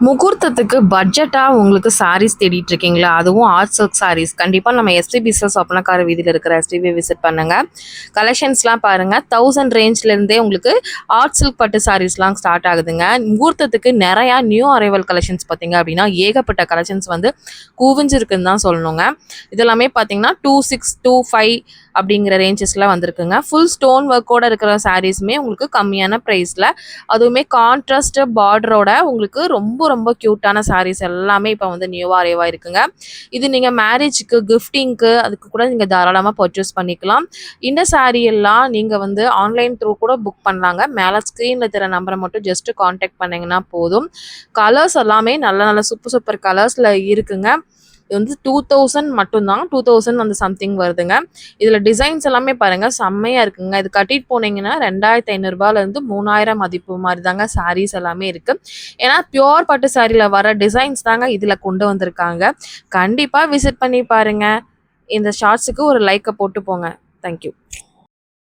முகூர்த்தத்துக்கு பட்ஜெட்டாக உங்களுக்கு சாரீஸ் தேடிட்டு இருக்கீங்களா? அதுவும் ஆர்ட் சில்க் சாரீஸ். கண்டிப்பாக நம்ம எஸ்டிபி சொப்பனக்கார வீதியில் இருக்கிற எஸ்டிபி விசிட் பண்ணுங்கள். கலெக்ஷன்ஸ்லாம் பாருங்கள். 1000 ரேஞ்ச்லேருந்தே உங்களுக்கு ஆர்ட் சில்க் பட்டு சாரீஸ்லாம் ஸ்டார்ட் ஆகுதுங்க. முகூர்த்தத்துக்கு நிறையா நியூ அரைவல் கலெக்ஷன்ஸ் பார்த்தீங்க அப்படின்னா ஏகப்பட்ட கலெக்ஷன்ஸ் வந்து குவிஞ்சிருக்குன்னு தான் சொல்லணுங்க. இதெல்லாமே பார்த்தீங்கன்னா 26, 25 அப்படிங்கிற ரேஞ்சஸில் வந்திருக்குங்க. ஃபுல் ஸ்டோன் ஒர்க்கோடு இருக்கிற சாரீஸுமே உங்களுக்கு கம்மியான ப்ரைஸில், அதுவுமே கான்ட்ராஸ்ட் பார்டரோட உங்களுக்கு ரொம்ப ரொம்ப க்யூட்டான சாரீஸ் எல்லாமே இப்போ வந்து நியூவாக அரைவாக இருக்குங்க. இது நீங்கள் மேரேஜுக்கு கிஃப்டிங்க்கு அதுக்கு கூட நீங்கள் தாராளமாக பர்ச்சேஸ் பண்ணிக்கலாம். இந்த சாரீ எல்லாம் நீங்கள் வந்து ஆன்லைன் த்ரூ கூட புக் பண்ணலாங்க. மேலே ஸ்க்ரீனில் தர நம்பரை மட்டும் ஜஸ்ட்டு காண்டாக்ட் பண்ணிங்கன்னா போதும். கலர்ஸ் எல்லாமே நல்ல நல்ல சூப்பர் சூப்பர் கலர்ஸில் இருக்குங்க. இது வந்து 2000 மட்டும்தான், 2000 அந்த சம்திங் வருதுங்க. இதில் டிசைன்ஸ் எல்லாமே பாருங்கள் செம்மையாக இருக்குங்க. இது கட்டிட்டு போனீங்கன்னா 2500 ரூபாயிலேருந்து 3000 மதிப்பு மாதிரி தாங்க சாரீஸ் எல்லாமே இருக்குது. ஏன்னா பியோர் பட்டு சாரியில் வர டிசைன்ஸ் தாங்க இதில் கொண்டு வந்திருக்காங்க. கண்டிப்பாக விசிட் பண்ணி பாருங்கள். இந்த ஷார்ட்ஸுக்கு ஒரு லைக்கை போட்டு போங்க. தேங்க்யூ.